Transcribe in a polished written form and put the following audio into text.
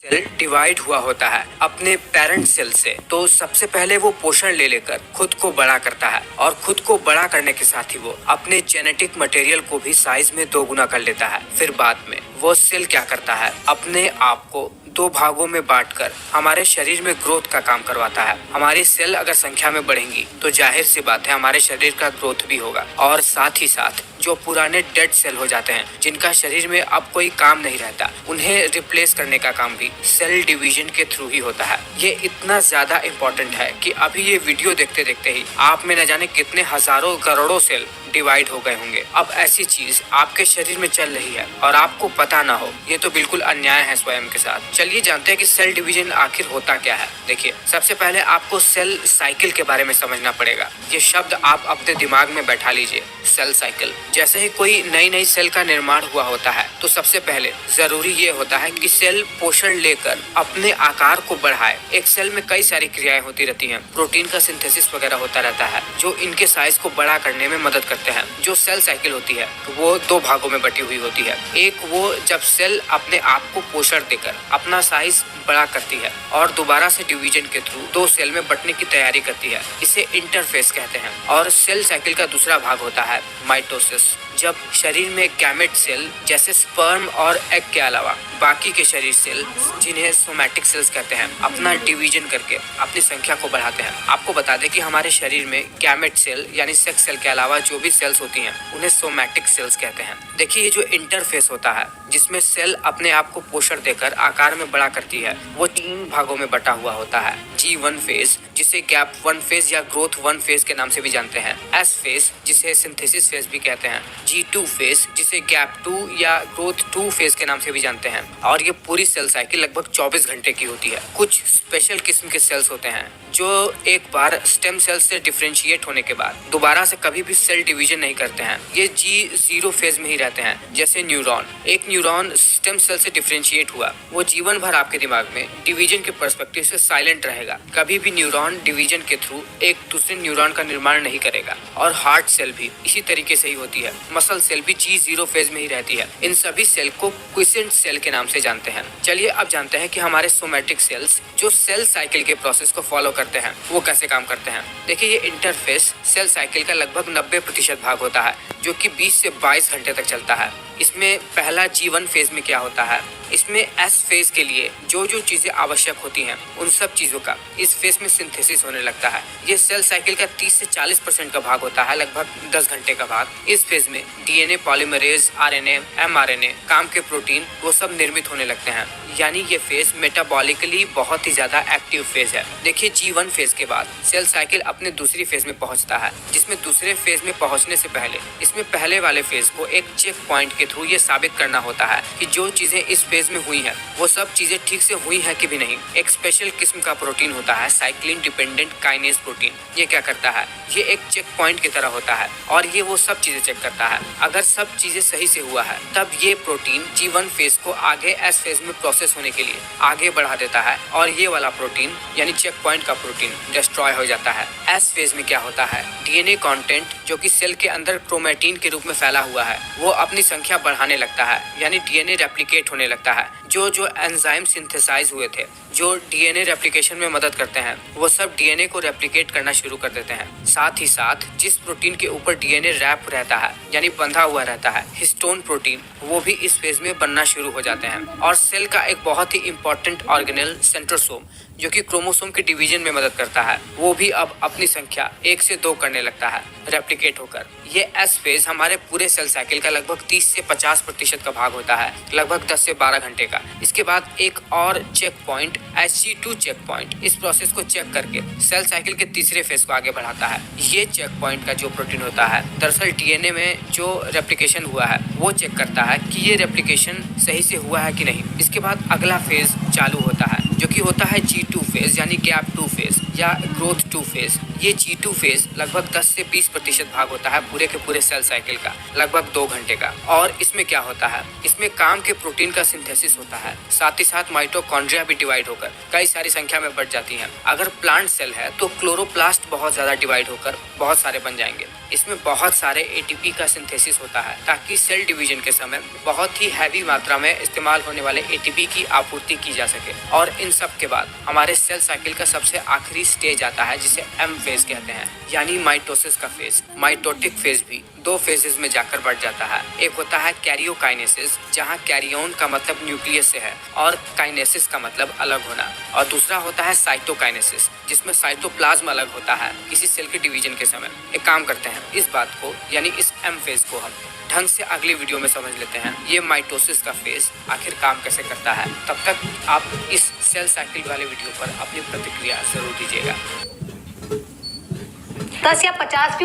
Cell divide हुआ होता है अपने पेरेंट सेल से, तो सबसे पहले वो पोषण ले लेकर खुद को बड़ा करता है और खुद को बड़ा करने के साथ ही वो अपने जेनेटिक मटेरियल को भी साइज में दोगुना कर लेता है। फिर बाद में वो सेल क्या करता है, अपने आप को दो भागों में बांटकर हमारे शरीर में ग्रोथ का काम करवाता है। हमारी सेल अगर संख्या में बढ़ेंगी तो जाहिर सी बात है हमारे शरीर का ग्रोथ भी होगा, और साथ ही साथ जो पुराने डेड सेल हो जाते हैं, जिनका शरीर में अब कोई काम नहीं रहता, उन्हें रिप्लेस करने का काम भी सेल डिवीजन के थ्रू ही होता है। ये इतना ज्यादा इम्पोर्टेंट है कि अभी ये वीडियो देखते देखते ही आप में न जाने कितने हजारों करोड़ों सेल डिवाइड हो गए होंगे। अब ऐसी चीज आपके शरीर में चल रही है और आपको पता ना हो, ये तो बिल्कुल अन्याय है स्वयं के साथ। चलिए जानते हैं कि सेल डिवीजन आखिर होता क्या है। देखिए, सबसे पहले आपको सेल साइकिल के बारे में समझना पड़ेगा। ये शब्द आप अपने दिमाग में बैठा लीजिए, सेल साइकिल। जैसे ही कोई नई सेल का निर्माण हुआ होता है तो सबसे पहले जरूरी ये होता है कि सेल पोषण लेकर अपने आकार को बढ़ाए। एक सेल में कई सारी क्रियाएं होती रहती हैं, प्रोटीन का सिंथेसिस वगैरह होता रहता है जो इनके साइज को बड़ा करने में मदद करते हैं। जो सेल साइकिल होती है वो दो भागों में बटी हुई होती है। एक वो जब सेल अपने आप को पोषण देकर अपना साइज बड़ा करती है और दोबारा से डिवीजन के थ्रू दो सेल में बटने की तैयारी करती है, इसे इंटरफेस कहते हैं। और सेल साइकिल का दूसरा भाग होता है माइटोसिस। जब शरीर में गैमेट सेल जैसे स्पर्म और एग के अलावा बाकी के शरीर सेल, जिन्हें सोमैटिक सेल्स कहते हैं, अपना डिवीजन करके अपनी संख्या को बढ़ाते हैं। आपको बता दें कि हमारे शरीर में गैमेट सेल यानी सेक्स सेल के अलावा जो भी सेल्स होती हैं उन्हें सोमैटिक सेल्स कहते हैं। देखिए, ये जो इंटरफेस होता है जिसमें सेल अपने आप को पोषण देकर आकार में बड़ा करती है, वो 3 भागों में बटा हुआ होता है। G1 फेज, जिसे गैप 1 फेज या ग्रोथ 1 फेज के नाम से भी जानते हैं। S फेज, जिसे सिंथेसिस फेज भी कहते हैं। G2 फेज, जिसे गैप 2 या ग्रोथ 2 फेज के नाम से भी जानते हैं। और ये पूरी सेल साइकिल लगभग 24 घंटे की होती है। कुछ स्पेशल किस्म के सेल्स होते हैं जो एक बार स्टेम सेल से डिफरेंशिएट होने के बाद दोबारा से कभी भी सेल डिवीजन नहीं करते हैं। ये G0 फेज में ही रहते हैं। जैसे न्यूरॉन, एक न्यूरॉन स्टेम सेल से डिफरेंशिएट हुआ, वो जीवन भर आपके दिमाग में डिवीजन के पर्सपेक्टिव से साइलेंट रहेगा। कभी भी न्यूरॉन डिवीजन के थ्रू एक दूसरे न्यूरॉन का निर्माण नहीं करेगा। और हार्ट सेल भी इसी तरीके से ही होती है। मसल सेल भी G0 फेज में ही रहती है। इन सभी सेल को क्विसेंट सेल के नाम से जानते हैं। चलिए अब जानते हैं कि हमारे सोमैटिक सेल्स जो सेल साइकिल के प्रोसेस को फॉलो करते हैं वो कैसे काम करते हैं। देखिए, ये इंटरफेस सेल साइकिल का लगभग 90% भाग होता है, जो कि 20 से 22 घंटे तक चलता है। इसमें पहला G1 फेज में क्या होता है, इसमें S फेज के लिए जो जो चीजें आवश्यक होती हैं उन सब चीजों का इस फेज में सिंथेसिस होने लगता है। ये सेल साइकिल का 30 से 40% का भाग होता है, लगभग 10 घंटे का भाग। इस फेज में DNA पॉलीमरेज, RNA, mRNA, काम के प्रोटीन वो सब निर्मित होने लगते हैं। यानी ये फेज मेटाबॉलिकली बहुत ही ज्यादा एक्टिव फेज है। देखिए, G1 फेज के बाद सेल साइकिल अपने दूसरी फेज में पहुंचता है, जिसमें दूसरे फेज में पहुंचने से पहले इसमें पहले वाले फेज को एक चेक पॉइंट के थ्रू ये साबित करना होता है कि जो चीजें इस फेज में हुई हैं वो सब चीजें ठीक से हुई हैं कि भी नहीं। एक स्पेशल किस्म का प्रोटीन होता है, साइक्लिन डिपेंडेंट काइनेज प्रोटीन। ये क्या करता है, ये एक चेक पॉइंट की तरह होता है और ये वो सब चीजें चेक करता है। अगर सब चीजें सही से हुआ है तब ये प्रोटीन G1 फेज को आगे S फेज में प्रोसेस होने के लिए आगे बढ़ा देता है और ये वाला प्रोटीन यानी चेक पॉइंट का प्रोटीन डिस्ट्रॉय हो जाता है। S फेज में क्या होता है, DNA कंटेंट जो कि सेल के अंदर क्रोमैटिन के रूप में फैला हुआ है वो अपनी संख्या बढ़ाने लगता है, यानी DNA रेप्लिकेट होने लगता है। जो जो एंजाइम सिंथेसाइज हुए थे जो DNA रेप्लिकेशन में मदद करते हैं वो सब DNA को रेप्लिकेट करना शुरू कर देते हैं। साथ ही साथ जिस प्रोटीन के ऊपर DNA रैप रहता है यानी बंधा हुआ रहता है, हिस्टोन प्रोटीन, वो भी इस फेज में बनना शुरू हो जाते हैं। और सेल का एक बहुत ही इंपॉर्टेंट ऑर्गेनेल सेंट्रोसोम जो कि क्रोमोसोम के डिवीजन में मदद करता है, वो भी अब अपनी संख्या 1 से 2 करने लगता है रेप्लिकेट होकर। ये S फेज हमारे पूरे सेल साइकिल का लगभग 30 से 50% का भाग होता है, लगभग 10 से 12 घंटे का। इसके बाद एक और check point Hg2 check point इस प्रोसेस को चेक करके सेल साइकिल के तीसरे फेज को आगे बढ़ाता है। ये चेक पॉइंट का जो प्रोटीन होता है दरअसल DNA में जो रेप्लिकेशन हुआ है वो चेक करता है कि ये रेप्लिकेशन सही से हुआ है कि नहीं। इसके बाद अगला फेज चालू होता है जो कि होता है G2 फेज यानी गैप 2 फेज या ग्रोथ 2 फेज। ये G2 फेज लगभग 10 से 20% भाग होता है पूरे के पूरे सेल साइकिल का, लगभग 2 घंटे का। और इसमें क्या होता है, इसमें काम के प्रोटीन का सिंथेसिस होता है, साथ ही साथ माइटोकॉन्ड्रिया भी डिवाइड होकर कई सारी संख्या में बढ़ जाती हैं। अगर प्लांट सेल है तो क्लोरोप्लास्ट बहुत ज्यादा डिवाइड होकर बहुत सारे बन जाएंगे। इसमें बहुत सारे एटीपी का सिंथेसिस होता है ताकि सेल डिवीजन के समय बहुत ही हैवी मात्रा में इस्तेमाल होने वाले एटीपी की आपूर्ति की जा सके। और इन सब के बाद हमारे सेल साइकिल का सबसे आखिरी स्टेज आता है जिसे एम फेज कहते हैं, यानी माइटोसिस का फेज। माइटोटिक फेज भी 2 फेजेस में जाकर बढ़ जाता है। एक होता है कैरियोकाइनेसिस, जहां कैरियोन का मतलब न्यूक्लियस से है और काइनेसिस का मतलब अलग होना, और दूसरा होता है साइटोकाइनेसिस, जिसमें साइटोप्लाज्म अलग होता है किसी सेल के डिवीजन के समय। एक काम करते हैं, इस बात को यानी इस एम फेज को हम ढंग से अगली वीडियो में समझ लेते हैं, ये माइटोसिस का फेज आखिर काम कैसे करता है। तब तक आप इस सेल साइकिल वाले वीडियो पर अपनी प्रतिक्रिया जरूर दीजिएगा। 10 या 50 व्यूज